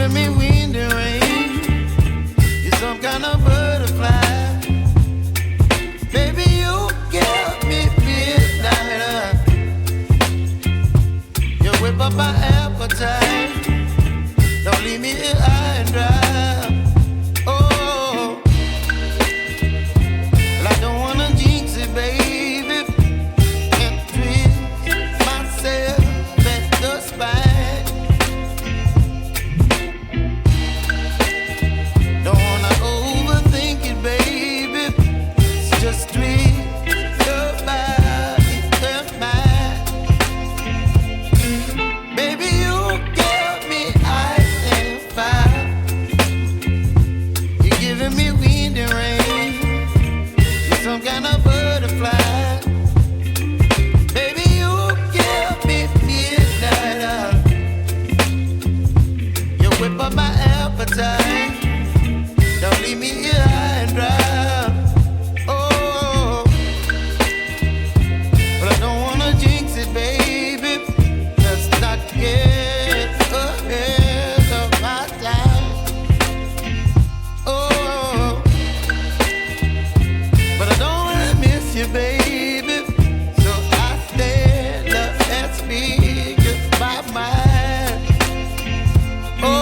giving me wind and rain. You're some kind of butterfly. Baby, you give me midnight. You whip up my appetite. Don't leave me here high and dry. Oh, well, I don't wanna jinx it, baby, and twist myself at the spine. Don't wanna overthink it, baby. It's just twist your body and mine. Baby, you give me ice and fire. You're giving me wind and rain. You're some kind of butterfly. Baby, you give me midnight. You whip up my appetite. Don't leave me here high and dry. Oh, but I don't wanna jinx it, baby. Let's not get ahead of my time. Oh, but I don't wanna miss you, baby. So I stand up and speak my mind. Oh.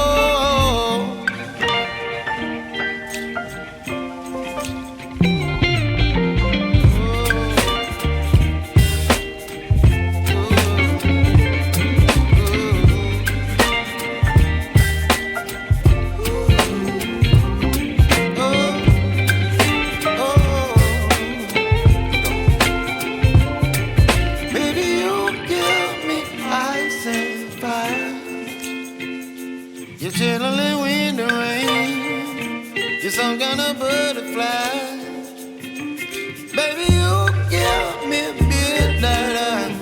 Baby, you give me ice and fire. You're chilling wind and rain. You're some kind of butterfly. Baby, you give me midnight.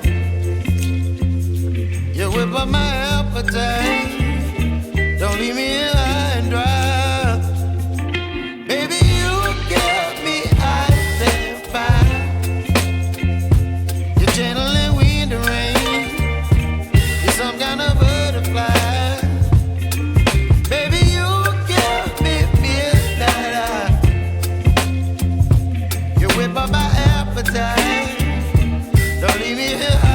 You whip up my appetite. Don't leave me here high and dry. Baby, you give me ice and fire. You're channeling wind and rain. You're some kind of butterfly. Baby, you give me midnight. You whip up my appetite. Don't leave me here.